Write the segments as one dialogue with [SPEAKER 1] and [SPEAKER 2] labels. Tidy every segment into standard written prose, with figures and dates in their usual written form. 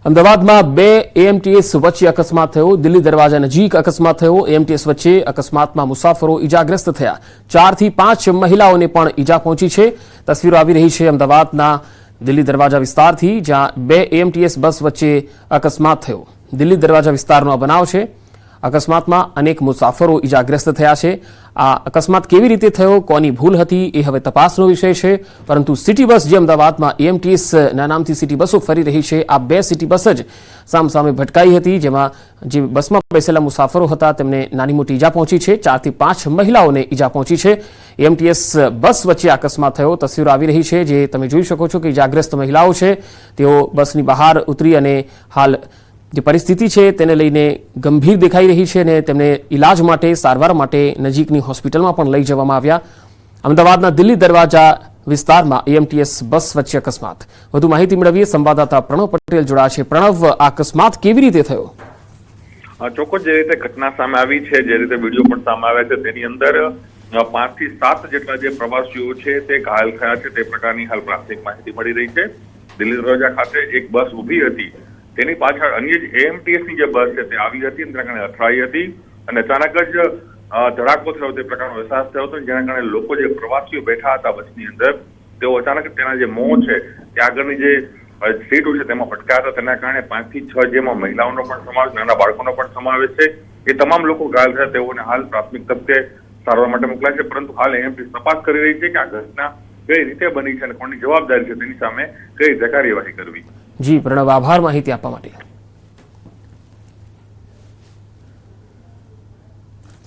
[SPEAKER 1] અમદાવાદમાં બે એએમટીએસ વચ્ચે અકસ્માત થયો। દિલ્હી દરવાજા નજીક અકસ્માત થયો। એએમટીએસ વચ્ચે અકસ્માતમાં મુસાફરો ઈજાગ્રસ્ત થયા। 4 થી 5 મહિલાઓને પણ ઈજા પહોંચી છે। તસવીરો આવી રહી છે અમદાવાદના દિલ્હી દરવાજા વિસ્તારથી, જ્યાં બે એએમટીએસ બસ વચ્ચે અકસ્માત થયો। દિલ્હી દરવાજા વિસ્તારનો આ બનાવ છે। અકસ્માતમાં અનેક મુસાફરો ઈજાગ્રસ્ત થયા છે। આ અકસ્માત કેવી રીતે થયો, કોની ભૂલ હતી, એ હવે તપાસનો વિષય છે। પરંતુ સિટી બસ જે અમદાવાદમાં એએમટીએસના નામથી સિટી બસો ફરી રહી છે, આ બે સિટી બસ જ સામસામે ભટકાઈ હતી, જેમાં જે બસમાં બેસેલા મુસાફરો હતા તેમને નાની મોટી ઈજા પહોંચી છે। 4 થી 5 મહિલાઓને ઈજા પહોંચી છે। એએમટીએસ બસ વચ્ચે અકસ્માત થયો। તસવીરો આવી રહી છે, જે તમે જોઈ શકો છો કે ઈજાગ્રસ્ત મહિલાઓ છે તેઓ બસની બહાર ઉતરી અને હાલ જે પરિસ્થિતિ છે તેને લઈને ગંભીર દેખાઈ રહી છે અને તેમને ઇલાજ માટે, સારવાર માટે નજીકની હોસ્પિટલમાં પણ લઈ જવામાં આવ્યા। અમદાવાદના દિલ્હી દરવાજા વિસ્તારમાં એએમટીએસ બસ વચ્ચે અકસ્માત। વધુ માહિતી મેળવીએ, સંવાદદાતા પ્રણવ પટેલ જોડાયા છે। પ્રણવ, આ અકસ્માત કેવી રીતે થયો?
[SPEAKER 2] ચોક્કસ જે રીતે ઘટના સામે આવી છે, જે રીતે વિડીયો પણ સામે આવ્યા છે, તેની અંદર 5 થી 7 જેટલા જે પ્રવાસીઓ છે તે ઘાયલ થયા છે, તે પ્રકારની હાલ પ્રાથમિક માહિતી મળી રહી છે। દિલ્હી દરવાજા ખાતે એક બસ ઊભી હતી, તેની પાછળ અન્ય જ એએમટીએસની જે બસ છે તે આવી હતી, તેના કારણે અથડાઈ હતી અને અચાનક જ ધડાકો થયો તે પ્રકારનો અહેસાસ થયો હતો, જેના કારણે લોકો જે પ્રવાસીઓ બેઠા હતા બસની અંદર તેઓ અચાનક તેના જે મોં છે તે આગળની જે સીટો છે તેમાં ફટકાયા હતા। તેના કારણે 5 થી 6 જેમાં મહિલાઓનો પણ સમાવેશ, નાના બાળકોનો પણ સમાવેશ છે, એ તમામ લોકો ઘાયલ થયા। તેઓને હાલ પ્રાથમિક તબક્કે સારવાર માટે મોકલાય છે, પરંતુ હાલ એએમટી તપાસ કરી રહી છે કે આ ઘટના કઈ રીતે બની છે અને કોની જવાબદારી છે તેની સામે કઈ રીતે કાર્યવાહી કરવી।
[SPEAKER 1] જી પ્રણવ, આભાર માહિતી આપવા માટે।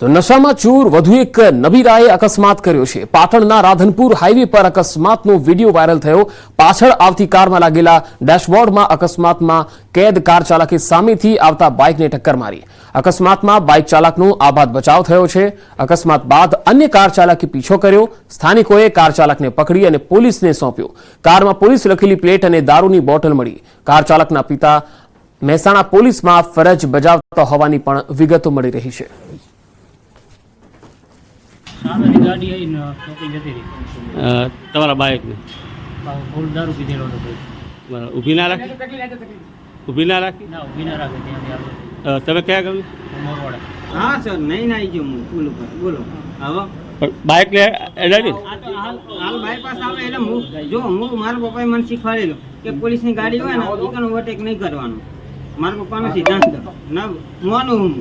[SPEAKER 1] તો નશામાં ચૂર વધુ એક નબીરાએ અકસ્માત કર્યો છે। પાટણના રાધનપુર હાઈવે પર અકસ્માતનો વિડીયો વાયરલ થયો। પાછળ આવતી કારમાં લાગેલા ડેશબોર્ડમાં અકસ્માતમાં કેદ કાર ચાલકે સામેથી આવતા બાઇકને ટક્કર મારી। અકસ્માતમાં બાઇક ચાલકનો આબાદ બચાવ થયો છે। અકસ્માત બાદ અન્ય કાર ચાલકે પીછો કર્યો। સ્થાનિકોએ કાર ચાલકને પકડી અને પોલીસને સોંપ્યો। કારમાં પોલીસ લખેલી પ્લેટ અને દારૂની બોટલ મળી। કાર ચાલકના પિતા મહેસાણા પોલીસમાં ફરજ બજાવતા હોવાની પણ વિગતો મળી રહી છે।
[SPEAKER 3] ગાડી આવીને ચોકી જતી રહી।
[SPEAKER 4] તમારા બાઇકને
[SPEAKER 3] ફૂલ દારૂ પીધેલો હતો ભાઈ।
[SPEAKER 4] બરાબર, ઊભી ના રાખી? ઊભી ના રાખી?
[SPEAKER 3] ના, ઊભી ના રાખે ત્યાંથી આગળ।
[SPEAKER 4] તમે કયા ગયું?
[SPEAKER 3] મોરવાડા।
[SPEAKER 5] હા સર, નહીં આવી ગયો હું પુલ ઉપર। બોલો હવે
[SPEAKER 4] બાઇક લે એડાડી
[SPEAKER 5] હાલ બાયપાસ આવે એટલે હું જો હું મારા પપ્પાએ મને શીખવાડેલું કે પોલીસની ગાડી હોય ને એનો ઓવરટેક નહીં કરવાનો। મારા પપ્પાનો સિદ્ધાંત ના મોનું હું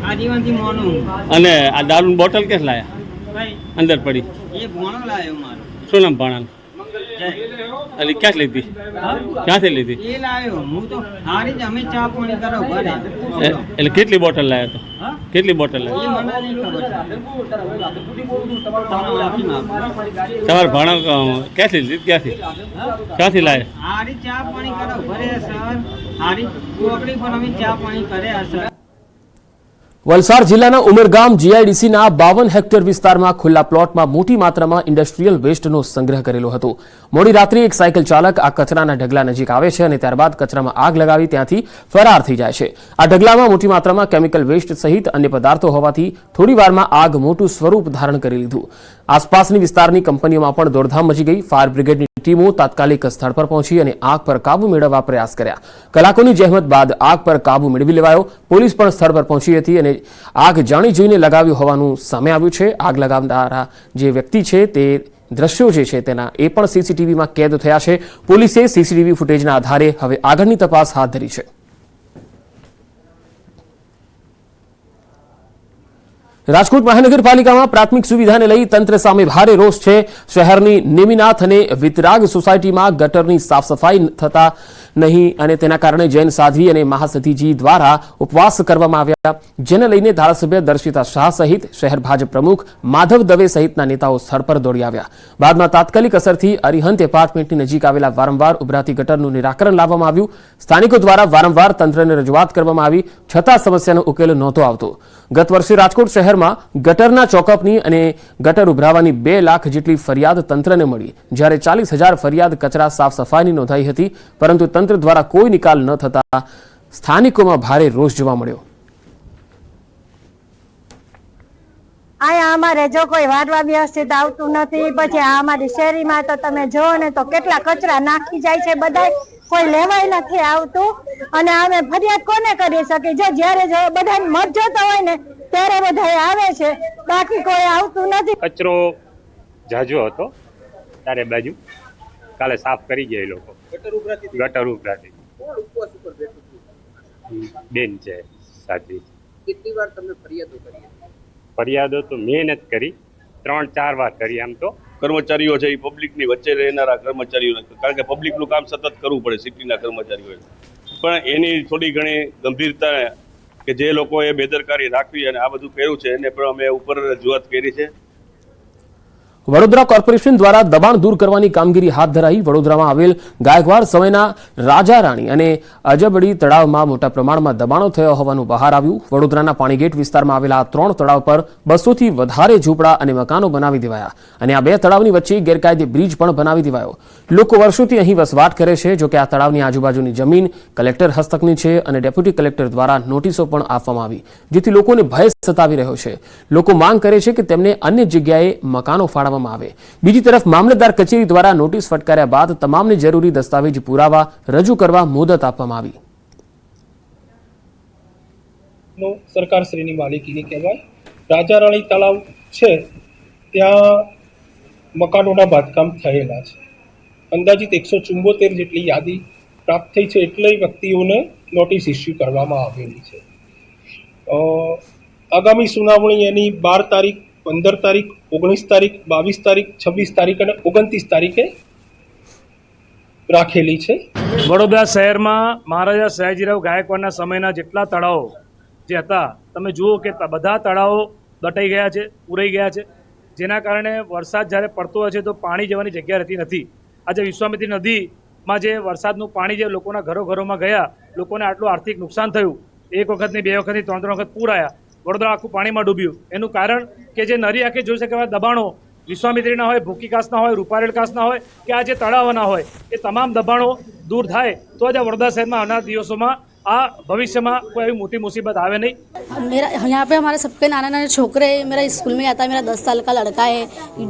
[SPEAKER 5] આજીવનથી મોનું હું।
[SPEAKER 4] અને આ દારૂની બોટલ ક્યાં લાયા? અંદર પડી?
[SPEAKER 5] એ ભોણો લાવ્યો મારો।
[SPEAKER 4] શું નામ ભણાનું? એટલે ક્યાં લીધી? ક્યાંથી લીધી?
[SPEAKER 5] એ લાવ્યો હું તો હારી જ અમે ચા પાણી કરો ઘરે।
[SPEAKER 4] એટલે કેટલી બોટલ લાવ્યા તો? કેટલી બોટલ લાવ્યા?
[SPEAKER 5] એ મને નહીં ખબર।
[SPEAKER 4] તમારે ભણા ક્યાંથી લીધી? ક્યાંથી લાવ્યા?
[SPEAKER 5] હારી ચા પાણી કરો ઘરે સર। હારી ચોકડી પર અમે ચા પાણી કર્યા સર।
[SPEAKER 1] વલસાડ જિલ્લાના ઉમરગામ જીઆઈડીસીના 52 હેક્ટર વિસ્તારમાં ખુલ્લા પ્લોટમાં મોટી માત્રામાં ઇન્ડસ્ટ્રીયલ વેસ્ટનો સંગ્રહ કરેલો હતો। મોડી રાત્રે એક સાયકલ ચાલક આ કચરાના ઢગલા નજીક આવે છે અને ત્યારબાદ કચરામાં આગ લગાવી ત્યાંથી ફરાર થઈ જાય છે। આ ઢગલામાં મોટી માત્રામાં કેમિકલ વેસ્ટ સહિત અન્ય પદાર્થો હોવાથી થોડી વારમાં આગ મોટું સ્વરૂપ ધારણ કરી લીધું। આસપાસની વિસ્તારની કંપનીઓમાં પણ દોડધામ મચી ગઈ। ફાયર બ્રિગેડની ટીમો તાત્કાલિક સ્થળ પર પહોંચી અને આગ પર કાબુ મેળવવા પ્રયાસ કર્યા। કલાકોની જહેમત બાદ આગ પર કાબુ મેળવી લેવાયો। પોલીસ પણ સ્થળ પર પહોંચી હતી અને આગ જાણી જોઈને લગાવ્યું હોવાનું સામે આવ્યું છે। આગ લગાવનારા જે વ્યક્તિ છે તે દ્રશ્યો જે છે તેના એ પણ સીસીટીવીમાં કેદ થયા છે। પોલીસે સીસીટીવી ફૂટેજના આધારે હવે આગળની તપાસ હાથ ધરી છે। રાજકોટ મહાનગરપાલિકામાં પ્રાથમિક સુવિધાને લઈ તંત્ર સામે ભારે રોષ છે। શહેરની નેમિનાથ અને વિતરાગ સોસાયટીમાં ગટરની સાફ સફાઈ થતા નહીં અને તેના કારણે જૈન સાધ્વી અને મહાસતીજી દ્વારા ઉપવાસ કરવામાં આવ્યા, જેને લઈને ધારાસભ્ય દર્શિતા શાહ સહિત શહેર ભાજપ પ્રમુખ માધવ દવે સહિતના નેતાઓ સ્થળ પર દોડી આવ્યા। બાદમાં તાત્કાલિક અસરથી અરિહંત એપાર્ટમેન્ટની નજીક આવેલા વારંવાર ઉભરાતી ગટરનું નિરાકરણ લાવવામાં આવ્યું। સ્થાનિકો દ્વારા વારંવાર તંત્રને રજૂઆત કરવામાં આવી, છતાં સમસ્યાનો ઉકેલ નહોતો આવતો। ગત વર્ષે રાજકોટ શહેરમાં ગટરના ચોકઅપની અને ગટર ઉભરાવાની 2 લાખ જેટલી ફરિયાદ તંત્રને મળી, જ્યારે 40,000 ફરિયાદ કચરા સાફ સફાઈની નોંધાઈ હતી, પરંતુ તંત્ર દ્વારા કોઈ નિકાલ ન થતા સ્થાનિકોમાં ભારે રોષ જોવા મળ્યો।
[SPEAKER 6] અહીંયા અમારે જો કોઈ વારવા વ્યવસ્થિત આવતું નથી. પછી આ અમારી શેરીમાં તો તમે જોવો ને તો કેટલા કચરા નાખી જાય છે બધાય, કોઈ લેવાય નથી આવતું. અને અમે ફરિયાદ કોને કરી શકીએ? જ્યારે બધાને મત જોતો હોય ને ત્યારે બધા આવે છે, બાકી કોઈ આવતું નથી.
[SPEAKER 7] કચરો ઝાઝો હતો ચારે બાજુ, કાલે સાફ કરી ગયા એ લોકો. ગટર ઉભરાતી બેન છે સાચી.
[SPEAKER 8] કેટલી વાર તમે ફરિયાદો કરી?
[SPEAKER 7] ફરિયાદો તો મેં જ કરી, 3-4 વાર કરી. આમ તો
[SPEAKER 4] કર્મચારીઓ છે એ પબ્લિકની વચ્ચે રહેનારા કર્મચારીઓ, કારણ કે પબ્લિકનું કામ સતત કરવું પડે સિટીના કર્મચારીઓએ, પણ એની થોડી ઘણી ગંભીરતા કે જે લોકોએ બેદરકારી રાખવી અને આ બધું કર્યું છે એને પણ અમે ઉપર રજૂઆત કરી છે.
[SPEAKER 1] વડોદરા કોર્પોરેશન દ્વારા દબાણ દૂર કરવાની કામગીરી હાથ ધરાઈ. વડોદરામાં આવેલ ગાયકવાડ સમયના રાજા રાણી અને અજબડી તળાવમાં મોટા પ્રમાણમાં દબાણો થયા હોવાનું બહાર આવ્યું. વડોદરાના પાણીગેટ વિસ્તારમાં આવેલા આ 3 તળાવ પર 200 થી વધારે ઝૂંપડા અને મકાનો બનાવી દેવાયા અને આ 2 તળાવની વચ્ચે ગેરકાયદે બ્રિજ પણ બનાવી દેવાયો. લોકો વર્ષોથી અહીં વસવાટ કરે છે. જોકે આ તળાવની આજુબાજુની જમીન કલેક્ટર હસ્તકની છે અને ડેપ્યુટી કલેક્ટર દ્વારા નોટિસો પણ આપવામાં આવી, જેથી લોકોને ભય સતાવી રહ્યો છે. લોકો માંગ કરે છે કે તેમને અન્ય જગ્યાએ મકાનો ફાળવવામાં આવે. બીજી તરફ મામલતદાર કચેરી દ્વારા નોટિસ ફટકાર્યા બાદ તમામને જરૂરી દસ્તાવેજ પુરાવા રજૂ કરવા મુદત આપવામાં આવી.
[SPEAKER 9] સરકારશ્રીની માલિકીની કહેવાય. રાજા રાણી તળાવ છે ત્યાં મકાનોના બાંધકામ થયેલા છે. અંદાજિત 174 જેટલી યાદી પ્રાપ્ત થઈ છે, એટલે વ્યક્તિઓને નોટિસ ઇસ્યુ કરવામાં આવેલી છે. આગામી સુનાવણી એની 12 તારીખ, 15 તારીખ, 19 તારીખ, 22 તારીખ, 26 તારીખ અને 29 તારીખે રાખેલી છે.
[SPEAKER 10] વડોદરા શહેરમાં મહારાજા સયાજીરાવ ગાયકવાડના સમયના જેટલા તળાવો જે હતા, તમે જુઓ કે બધા તળાવો દટાઈ ગયા છે, પૂરાઈ ગયા છે, જેના કારણે વરસાદ જ્યારે પડતો હોય છે તો પાણી જવાની જગ્યા રહેતી નથી. આજે વિશ્વામિત્રી નદીમાં જે વરસાદનું પાણી જે લોકોના ઘરોમાં ગયા, લોકોને આટલું આર્થિક નુકસાન થયું. 1 વખતની, 2 વખતની, 3 વખત પૂર આવ્યા. વડોદરા આખું પાણીમાં ડૂબ્યું. એનું કારણ કે જે નરી આંખે જોઈ શકે એવા દબાણો વિશ્વામિત્રીના હોય, ભૂકીકાસના હોય, રૂપારેલકાસના હોય કે આ જે તળાવોના હોય, એ તમામ દબાણો દૂર થાય તો જ આ વડોદરા શહેરમાં આવનાર દિવસોમાં आ भविष्य में कोई मोटी मुसीबत आवे नहीं।
[SPEAKER 11] मेरा यहाँ पे हमारे सबके नाना नानी छोकरे, मेरा स्कूल में आता है, मेरा 10 साल का लड़का है।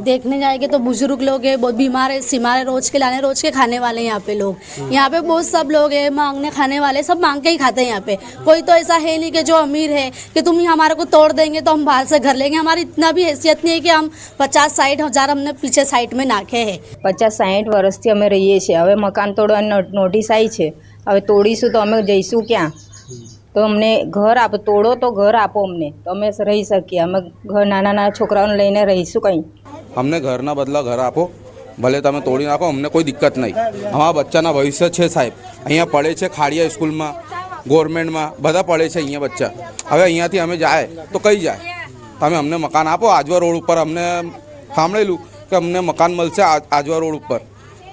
[SPEAKER 11] देखने जाएंगे तो बुजुर्ग लोग हैं, बहुत बीमार है, सीमार है, रोज के लाने रोज के खाने वाले हैं यहाँ पे लोग। यहाँ पे बहुत सब लोग हैं मांगने खाने वाले, सब मांग के ही खाते हैं यहाँ पे। कोई तो ऐसा है नहीं कि जो अमीर है कि तुम ही हमारे को तोड़ देंगे तो हम बाहर से घर लेंगे। हमारी इतना भी हैसियत नहीं है कि हम 50-60 हज़ार हमने पीछे साइड में नाखे है।
[SPEAKER 12] 50-60 વર્ષથી અમે રહીએ છીએ। હવે મકાન તોડવાની નોટિસ આવી છે, હવે તોડીશું તો અમે જઈશું ક્યાં? તો અમને ઘર આપો, તોડો તો ઘર આપો અમને, તો અમે રહી શકીએ। અમે ઘર નાના નાના છોકરાઓને લઈને રહીશું કંઈ?
[SPEAKER 13] અમને ઘરના બદલા ઘર આપો, ભલે તમે તોડી નાખો, અમને કોઈ દિક્કત નહીં। અમારા બચ્ચાના ભવિષ્ય છે સાહેબ। અહીંયા પડે છે ખાડિયા સ્કૂલમાં, ગવર્મેન્ટમાં બધા પડે છે અહીંયા બચ્ચા। હવે અહીંયાથી અમે જાય તો કઈ જાય? તમે અમને મકાન આપો। આજવા રોડ ઉપર અમને સાંભળેલું કે અમને મકાન મળશે આજવા રોડ ઉપર,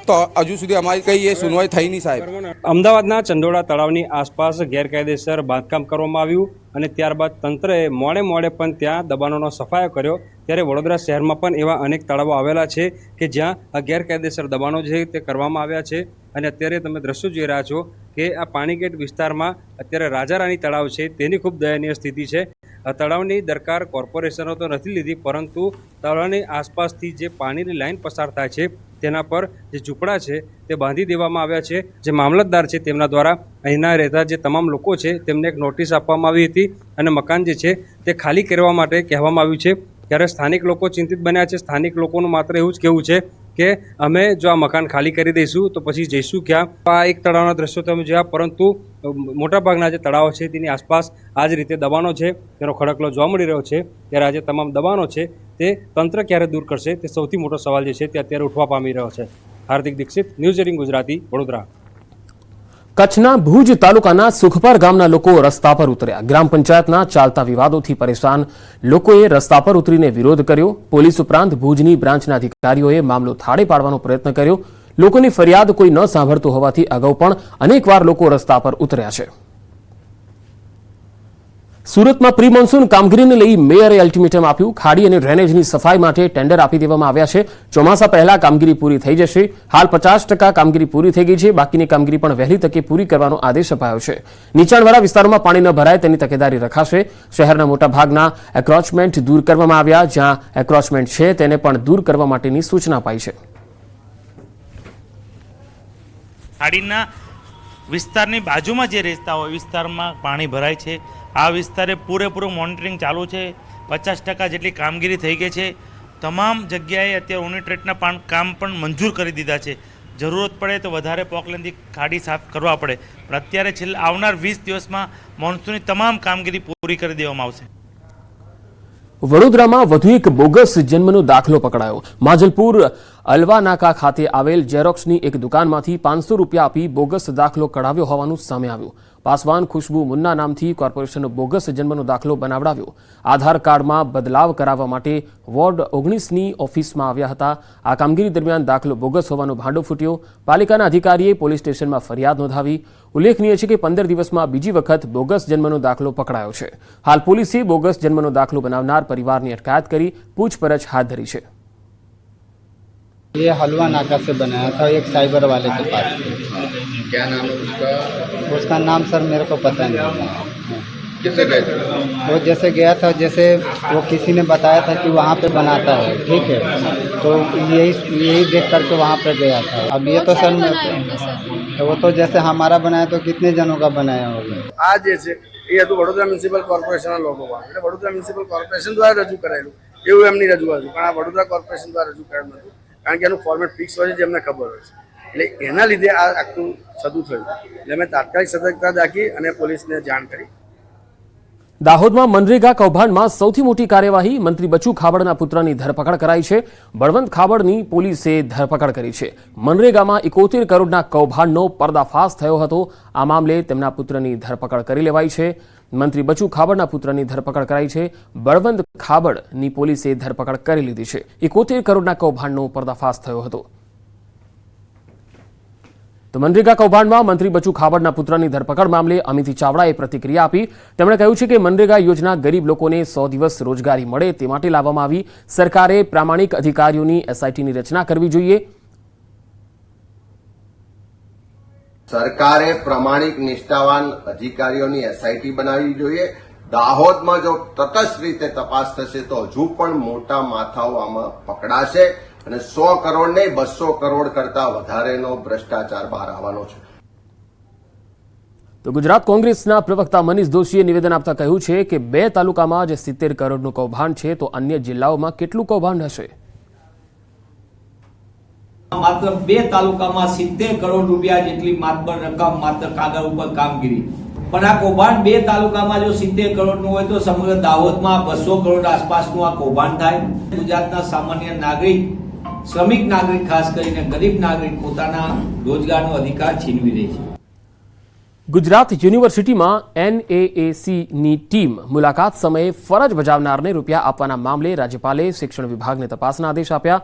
[SPEAKER 13] તો હજુ સુધી અમારી કંઈ એ સુનવાઈ થઈ નહીં સાહેબ।
[SPEAKER 14] અમદાવાદના ચંડોળા તળાવની આસપાસ ગેરકાયદેસર બાંધકામ કરવામાં આવ્યું અને ત્યારબાદ તંત્રએ મોડે પણ ત્યાં દબાણોનો સફાયો કર્યો। ત્યારે વડોદરા શહેરમાં પણ એવા અનેક તળાવો આવેલા છે કે જ્યાં આ ગેરકાયદેસર દબાણો છે તે કરવામાં આવ્યા છે। અને અત્યારે તમે દ્રશ્યો જોઈ રહ્યા છો કે આ પાણીગેટ વિસ્તારમાં અત્યારે રાજા રાણી તળાવ છે તેની ખૂબ દયનીય સ્થિતિ છે। આ તળાવની દરકાર કોર્પોરેશનો તો નથી લીધી, પરંતુ તળાવની આસપાસથી જે પાણીની લાઈન પસાર થાય છે તેના પર જે ઝૂંપડા છે તે બાંધી દેવામાં આવ્યા છે। જે મામલતદાર છે તેમના દ્વારા અહીંના રહેતા જે તમામ લોકો છે તેમને એક નોટિસ આપવામાં આવી હતી અને મકાન જે છે તે ખાલી કરવા માટે કહેવામાં આવ્યું છે। ત્યારે સ્થાનિક લોકો ચિંતિત બન્યા છે। સ્થાનિક લોકોનું માત્ર એવું જ કહેવું છે કે અમે જો આ મકાન ખાલી કરી દઈશું તો પછી જઈશું ક્યાં? આ એક તળાવના દ્રશ્યો તમે જોયા, પરંતુ મોટાભાગના જે તળાવો છે તેની આસપાસ આ જ રીતે દબાણો છે તેનો ખડકલો જોવા મળી રહ્યો છે। ત્યારે આ જે તમામ દબાણો છે તે તંત્ર ક્યારે દૂર કરશે તે સૌથી મોટો સવાલ જે છે તે અત્યારે ઉઠવા પામી રહ્યો છે। હાર્દિક દીક્ષિત, ન્યૂઝ 18 ગુજરાતી, વડોદરા।
[SPEAKER 1] કચ્છના ભુજ તાલુકાના સુખપર ગામના લોકો રસ્તા પર ઉતર્યા। ગ્રામ પંચાયતના ચાલતા વિવાદોથી પરેશાન લોકોએ રસ્તા પર ઉતરીને વિરોધ કર્યો। પોલીસ ઉપરાંત ભુજની બ્રાન્ચના અધિકારીઓએ મામલો થાળે પાડવાનો પ્રયત્ન કર્યો। લોકોની ફરિયાદ કોઈ ન સાંભળતું હોવાથી અગાઉ પણ અનેકવાર લોકો રસ્તા પર ઉતર્યા છે। સુરતમાં પ્રી મોન્સૂન કામગીરીને લઈ મેયરે અલ્ટિમેટમ આપ્યું. ખાડી અને ડ્રેનેજની સફાઈ માટે ટેન્ડર આપી દેવામાં આવ્યા છે. ચોમાસા પહેલા કામગીરી પૂરી થઈ જશે. હાલ 50% કામગીરી પૂરી થઈ ગઈ છે. બાકીની કામગીરી પણ વહેલી તકે પૂરી કરવાનો આદેશ અપાયો છે. નીચાણવાળા વિસ્તારોમાં પાણી ન ભરાય તેની તકેદારી રખાશે. શહેરના મોટાભાગના એક્રોચમેન્ટ દૂર કરવામાં આવ્યા. જ્યાં એક્રોચમેન્ટ છે તેને પણ દૂર કરવા માટેની સૂચના અપાઈ છે.
[SPEAKER 15] ખાડીના વિસ્તારની બાજુમાં જે રહેતા હોય વિસ્તારમાં પાણી ભરાય છે. આ વિસ્તારે પૂરેપૂરું મોનિટરિંગ ચાલુ છે. 50% જેટલી કામગીરી થઈ ગઈ છે. તમામ જગ્યાએ અત્યારે યુનિટ્રેટના કામ પણ મંજૂર કરી દીધા છે. જરૂરત પડે તો વધારે પોકલેનથી ખાડી સાફ કરવા પડે, પણ અત્યારે છેલ્લા આવનાર 20 દિવસમાં મોન્સૂનની તમામ કામગીરી પૂરી કરી દેવામાં આવશે.
[SPEAKER 1] વડોદરામાં વધુ એક બોગસ જન્મનો દાખલો પકડાયો. માજલપુર અલવાનાકા ખાતે આવેલ ઝેરોક્સની એક દુકાનમાંથી 500 રૂપિયા આપી બોગસ દાખલો કઢાવ્યો હોવાનું સામે આવ્યું. પાસવાન ખુશ્બુ મુન્ના નામથી કોર્પોરેશનનો બોગસ જન્મનો દાખલો બનાવડાવ્યો. આધાર કાર્ડમાં બદલાવ કરાવવા માટે વોર્ડ 19ની ઓફિસમાં આવ્યા હતા. આ કામગીરી દરમિયાન દાખલો બોગસ હોવાનો ભાંડો ફૂટ્યો. પાલિકાના અધિકારીએ પોલીસ સ્ટેશનમાં ફરિયાદ નોંધાવી. ઉલ્લેખનીય છે કે 15 દિવસમાં બીજી વખત બોગસ જન્મનો દાખલો પકડાયો છે. હાલ પોલીસે બોગસ જન્મનો દાખલો બનાવનાર परिवार अटकायत करी पूछपरछ हाथ धरी है.
[SPEAKER 16] ये हलवा नाका से बनाया था एक साइबर वाले के पास.
[SPEAKER 8] क्या नाम है उसका?
[SPEAKER 16] उसका नाम सर मेरे को पता नहीं.
[SPEAKER 8] किससे गए थे?
[SPEAKER 16] वो जैसे गया था, जैसे वो किसी ने बताया था कि वहाँ पे बनाता है, ठीक है, तो यही देख करके वहाँ पे गया था. अब ये तो सर तो वो तो जैसे हमारा बनाया तो कितने जनों का बनाया होगा.
[SPEAKER 8] आज जैसे ये तो वडोदरा म्युनिसिपल कोर्पोरेशन लोगो એટલે વડોદરા મ્યુનિસિપલ કોર્પોરેશન દ્વારા રજૂ કરાયેલું એવું એમની રજૂઆત હતી, પણ આ વડોદરા કોર્પોરેશન દ્વારા રજૂ કરાયું નહોતું, કારણ કે એનું ફોર્મેટ ફિક્સ હોય છે જે એમને ખબર હોય છે. એટલે એના લીધે આ આખું થતું થયું. એટલે મેં તાત્કાલિક સતર્કતા દાખવી અને પોલીસને જાણ કરી.
[SPEAKER 1] દાહોદમાં મનરેગા કૌભાંડમાં સૌથી મોટી કાર્યવાહી. મંત્રી બચુ ખાબડના પુત્રની ધરપકડ કરાઈ છે. બળવંત ખાબડની પોલીસે ધરપકડ કરી છે. મનરેગામાં 71 કરોડના કૌભાંડનો પર્દાફાશ થયો હતો. આ મામલે તેમના પુત્રની ધરપકડ કરી લેવાઈ છે. મંત્રી બચુ ખાબડના પુત્રની ધરપકડ કરાઈ છે. બળવંત ખાબડની પોલીસે ધરપકડ કરી લીધી છે. 71 કરોડના કૌભાંડનો પર્દાફાશ થયો હતો. તો મનરેગા કૌભાંડમાં મંત્રી બચુ ખાબડના પુત્રની ધરપકડ મામલે અમિત ચાવડાએ પ્રતિક્રિયા આપી. તેમણે કહ્યું છે કે મનરેગા યોજના ગરીબ લોકોને 100 દિવસ રોજગારી મળે તે માટે લાવવામાં આવી. સરકારે પ્રામાણિક અધિકારીઓની એસઆઈટીની રચના કરવી જોઈએ.
[SPEAKER 17] સરકારે પ્રામાણિક નિષ્ઠાવાન અધિકારીઓની એસઆઈટી બનાવવી જોઈએ. દાહોદમાં જો તટસ્થ રીતે તપાસ થશે તો હજુ પણ મોટા માથાઓ આમાં પકડાશે અને 100 કરોડ નહીં 200 કરોડ કરતા વધારેનો ભ્રષ્ટાચાર બહાર આવવાનો છે.
[SPEAKER 1] તો ગુજરાત કોંગ્રેસના પ્રવક્તા મનીષ દોશીએ નિવેદન આપતા કહ્યું છે કે 2 તાલુકામાં જ 70 કરોડનું કૌભાંડ છે તો અન્ય જિલ્લાઓમાં કેટલું કૌભાંડ હશે.
[SPEAKER 18] માત્ર 2 તાલુકામાં 70 કરોડ રૂપિયા જેટલી માત્ર રકમ માત્ર કાગળ ઉપર કામગીરી, પણ આ કૌભાંડ 2 તાલુકામાં જો 70 કરોડનું હોય તો સમગ્ર દાહોદમાં 200 કરોડ આસપાસનું આ કૌભાંડ થાય. ગુજરાતના સામાન્ય નાગરિક, શ્રમિક નાગરિક, ખાસ કરીને ગરીબ નાગરિક પોતાના રોજગારનો અધિકાર છીનવી રહી છે.
[SPEAKER 1] ગુજરાત યુનિવર્સિટીમાં NAACની ટીમ મુલાકાત સમયે ફરજ બજાવનારને રૂપિયા આપવાના મામલે રાજ્યપાલે શિક્ષણ વિભાગને તપાસના આદેશ આપ્યા.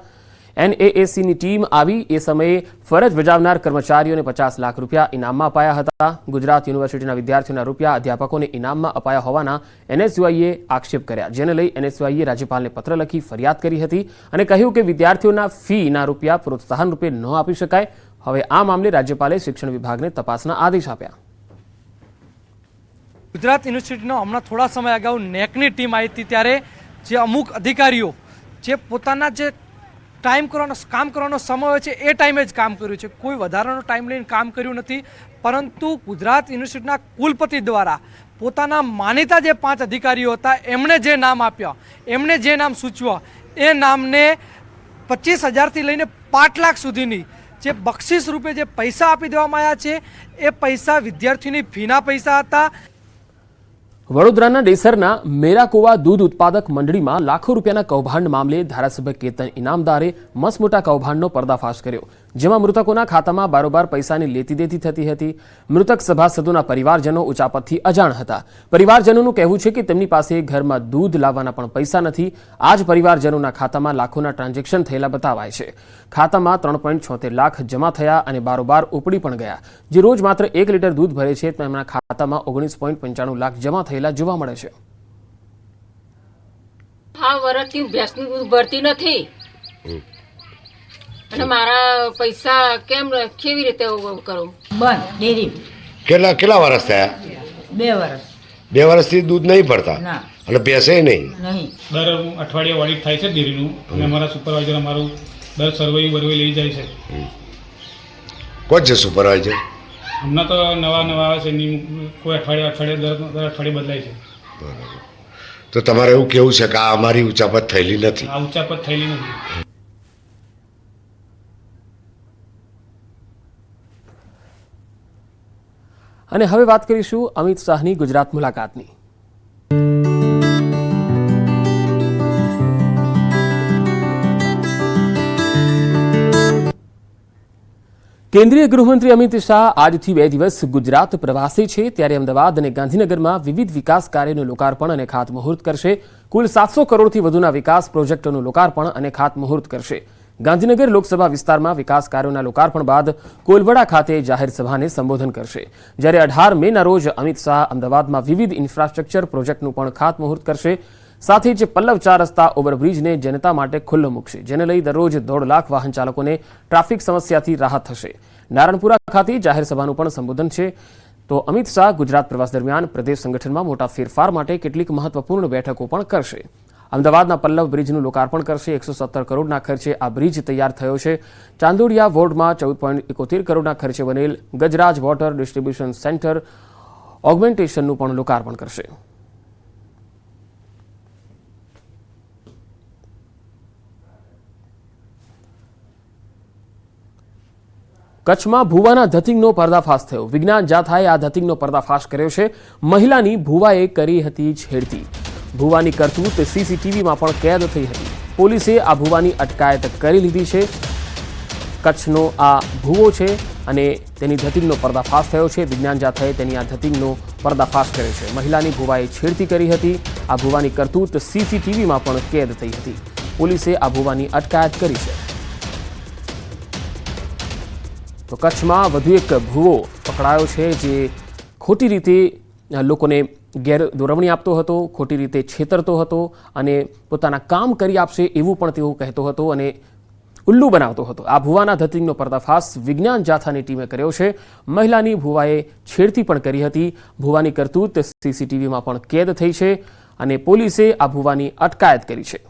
[SPEAKER 1] NAACની ટીમ આવી એ સમયે ફરજ બજાવનાર કર્મચારીઓને 50 લાખ રૂપિયા ઇનામમાં અપાયા હતા. ગુજરાત યુનિવર્સિટીના વિદ્યાર્થીઓના રૂપિયા અધ્યાપકોને ઇનામમાં અપાયા હોવાના NSUIએ આક્ષેપ કર્યા, જેને લઈ NSUIએ રાજ્યપાલને પત્ર લખી ફરિયાદ કરી હતી અને કહ્યું કે વિદ્યાર્થીઓના ફીના રૂપિયા પ્રોત્સાહન રૂપે ન આપી શકાય. હવે આ મામલે રાજ્યપાલે શિક્ષણ વિભાગને તપાસના આદેશ આપ્યા.
[SPEAKER 19] ગુજરાત યુનિવર્સિટીનો હમણાં થોડા સમય અગાઉ નેકની ટીમ આવી હતી, ત્યારે જે અમુક અધિકારીઓ જે પોતાના જે કામ કરવાનો સમય હોય છે એ ટાઈમે જ કામ કર્યું છે, કોઈ વધારાનો ટાઈમ લઈને કામ કર્યું નથી. પરંતુ ગુજરાત યુનિવર્સિટીના કુલપતિ દ્વારા પોતાના માનીતા જે 5 અધિકારીઓ હતા એમણે જે નામ આપ્યા, એમણે જે નામ સૂચવ્યા, એ નામને 25,000થી લઈને 5 લાખ સુધીની જે બક્ષિસ રૂપે જે પૈસા આપી દેવામાં આવ્યા છે એ પૈસા વિદ્યાર્થીઓની ફીના પૈસા હતા.
[SPEAKER 1] વડોદરાના ડેસરના મેરાકોવા દૂધ ઉત્પાદક મંડળીમાં લાખો રૂપિયાના કૌભાંડ મામલે ધારાસભ્ય કેતન ઇનામદારે મસમોટા કૌભાંડનો પર્દાફાશ કર્યો, જેમાં મૃતકોના ખાતામાં બારોબાર પૈસાની લેતી દેતી થતી હતી. મૃતક સભાસદોના પરિવારજનો ઉચાપતથી અજાણ હતા. પરિવારજનોનું કહેવું છે કે તેમની પાસે ઘરમાં દૂધ લાવવાના પણ પૈસા નથી. આ જ પરિવારજનોના ખાતામાં લાખોના ટ્રાન્ઝેક્શન થયેલા બતાવાય છે. ખાતામાં 3.76 લાખ જમા થયા અને બારોબાર ઉપડી પણ ગયા. જે રોજ માત્ર 1 લીટર દૂધ ભરે છે તેમના ખાતામાં 19.95 લાખ જમા થયા થયેલા જોવા મળે છે.
[SPEAKER 20] હા, વર્ષથી ભેંસનું દૂધ ભરતી નથી અને મારા પૈસા કેવી રીતે કરું?
[SPEAKER 21] બંધ ડેરી.
[SPEAKER 22] કેટલા વર્ષ થયા?
[SPEAKER 21] 2 વર્ષ.
[SPEAKER 22] 2 વર્ષથી દૂધ નહીં ભરતા અને ભેંસે નહીં?
[SPEAKER 3] દર અઠવાડિયે ઓડિટ થાય છે ડેરીનું અને અમારા સુપરવાઇઝર અમારું દર સર્વે લઈ જાય છે.
[SPEAKER 22] કોણ છે સુપરવાઇઝર?
[SPEAKER 3] હમણાં તો નવા આવે છે, કોઈ અઠવાડિયે દર અઠવાડિયે બદલાય છે.
[SPEAKER 22] તો તમારે એવું કેવું છે કે આ અમારી ઉચાપત થયેલી નથી?
[SPEAKER 3] આ ઉચાપત થયેલી નથી.
[SPEAKER 1] અને હવે વાત કરીશું અમિત શાહની ગુજરાત મુલાકાતની. કેન્દ્રીય ગૃહમંત્રી અમિત શાહ આજથી 2 દિવસ ગુજરાત પ્રવાસે છે. ત્યારે અમદાવાદ અને ગાંધીનગરમાં વિવિધ વિકાસ કાર્યોનું લોકાર્પણ અને ખાતમુહૂર્ત કરશે. કુલ 700 કરોડથી વધુના વિકાસ પ્રોજેક્ટોનું લોકાર્પણ અને ખાતમુહૂર્ત કરશે. ગાંધીનગર લોકસભા વિસ્તારમાં વિકાસ કાર્યોના લોકાર્પણ બાદ કોલવડા ખાતે જાહેર સભાને સંબોધન કરશે. જ્યારે 18 મેના રોજ અમિત શાહ અમદાવાદમાં વિવિધ ઇન્ફ્રાસ્ટ્રક્ચર પ્રોજેક્ટનું પણ ખાતમુહૂર્ત કરશે. સાથે જ પલ્લવ 4 રસ્તા ઓવરબ્રિજને જનતા માટે ખુલ્લો મૂકશે, જેને લઈ દરરોજ 1.5 લાખ વાહન ચાલકોને ટ્રાફિક સમસ્યાથી રાહત થશે. નારણપુરા ખાતે જાહેર સભાનું પણ સંબોધન છે. તો અમિત શાહ ગુજરાત પ્રવાસ દરમિયાન પ્રદેશ સંગઠનમાં મોટા ફેરફાર માટે કેટલીક મહત્વપૂર્ણ બેઠકો પણ કરશે. અમદાવાદના પલ્લવ બ્રિજનું લોકાર્પણ કરશે. 117 કરોડના ખર્ચે આ બ્રિજ તૈયાર થયો છે. ચાંદોડિયા વોર્ડમાં 14.71 કરોડના ખર્ચે બનેલ ગજરાજ વોટર ડિસ્ટ્રીબ્યુશન સેન્ટર ઓગમેન્ટેશનનું પણ લોકાર્પણ કરશે. કચ્છમાં ભૂવાના ધતિંગનો પર્દાફાશ થયો. વિજ્ઞાન જાથાએ આ ધતિંગનો પર્દાફાશ કર્યો છે. મહિલાની ભૂવાએ કરી હતી છેડતી. ભૂવાની કરતૂત સીસીટીવીમાં પણ કેદ થઈ હતી. પોલીસે આ ભૂવાની અટકાયત કરી લીધી છે. કચ્છનો આ ભૂવો છે અને તેની ધતિંગનો પર્દાફાશ થયો છે. વિજ્ઞાન જાથાએ તેની આ ધતિંગનો પર્દાફાશ કર્યો છે. મહિલાની ભૂવાએ છેડતી કરી હતી. આ ભૂવાની કરતૂત સીસીટીવીમાં પણ કેદ થઈ હતી. પોલીસે આ ભૂવાની અટકાયત કરી છે. તો કચ્છમાં વધુ એક ભૂવો પકડાયો છે, જે ખોટી રીતે લોકોને ગેરદોરવણી આપતો હતો, ખોટી રીતે છેતરતો હતો અને પોતાના કામ કરી આપશે એવું પણ તેઓ કહેતો હતો અને ઉલ્લુ બનાવતો હતો. આ ભૂવાના ધતિંગનો પર્દાફાશ વિજ્ઞાન જાથાની ટીમે કર્યો છે. મહિલાની ભૂવાએ છેડતી પણ કરી હતી. ભૂવાની કરતૂત સીસીટીવીમાં પણ કેદ થઈ છે અને પોલીસે આ ભૂવાની અટકાયત કરી છે.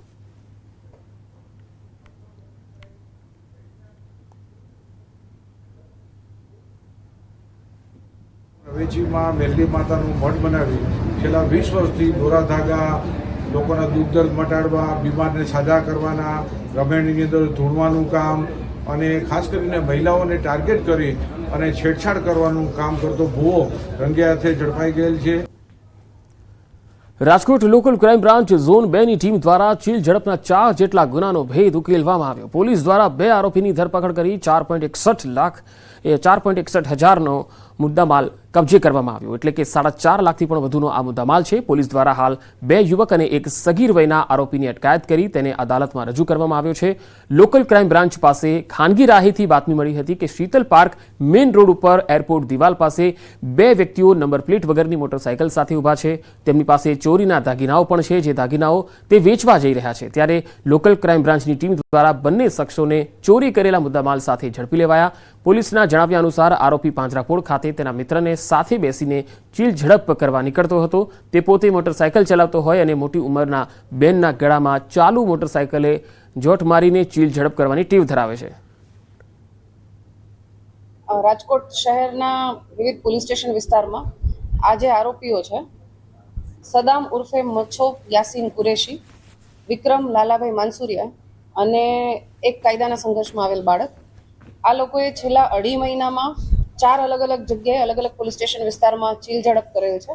[SPEAKER 23] અવેજીમાં મેલડી માતાનું મઠ બનાવી છેલ્લા 20 વર્ષથી દોરા ધાગા લોકોના દુઃખ દર્દ મટાડવા, બીમારને સાજા કરવાના, રમેણીની અંદર ધૂણવાનું કામ અને ખાસ કરીને મહિલાઓને ટાર્ગેટ કરી અને છેડછાડ કરવાનું કામ કરતો ભૂવો રંગે હાથે ઝડપાઈ ગયેલ છે.
[SPEAKER 1] Rajkot local crime branch zone 2ની ટીમ દ્વારા ચીલ ઝડપના 4 જેટલા ગુનાનો ભેદ ઉકેલવામાં આવ્યો. પોલીસ દ્વારા 2 આરોપીની ધરપકડ કરી 4.61 હજારનો મુદ્દામાલ કબજે કરવામાં આવ્યો. એટલે કે 4.5 લાખથી પણ વધુનો આ મુદ્દામાલ છે. પોલીસ દ્વારા હાલ 2 યુવક અને એક સગીર વયના આરોપીની અટકાયત કરી તેને અદાલતમાં રજૂ કરવામાં આવ્યો છે. લોકલ ક્રાઇમ બ્રાન્ચ પાસે ખાનગી રાહેથી બાતમી મળી હતી કે શીતલ પાર્ક મેઇન રોડ ઉપર એરપોર્ટ દિવાલ પાસે 2 વ્યક્તિઓ નંબર પ્લેટ વગરની મોટરસાયકલ સાથે ઊભા છે. તેમની પાસે ચોરીના દાગીનાઓ પણ છે, જે દાગીનાઓ તે વેચવા જઈ રહ્યા છે. ત્યારે લોકલ ક્રાઇમ બ્રાન્ચની ટીમ દ્વારા બંને શખ્સોને ચોરી કરેલા મુદ્દામાલ સાથે ઝડપી લેવાયા. પોલીસના જણાવ્યા અનુસાર આરોપી પાંજરાપોળ ખાતે તેના મિત્રને સાથે બેસીને ચીલ ઝડપ કરવા નીકળતો હતો. તે પોતે મોટરસાયકલ ચલાવતો હોય અને મોટી ઉંમરના બેનના ગળામાં ચાલુ મોટરસાયકલે જોટ મારીને ચીલ ઝડપ કરવાની ટેવ ધરાવે છે.
[SPEAKER 24] રાજકોટ શહેરના વિવિધ પોલીસ સ્ટેશન વિસ્તારમાં આ જે આરોપીઓ છે, સદામ ઉર્ફે મચ્છો યાસીન કુરેશી, વિક્રમ લાલાભાઈ માનસુરિયા અને એક કાયદાના સંઘર્ષમાં આવેલ બાળક, આ લોકોએ છેલ્લા 2.5 મહિનામાં 4 અલગ અલગ જગ્યાએ અલગ અલગ પોલીસ સ્ટેશન વિસ્તારમાં ચીલ ઝડપ કરેલ છે.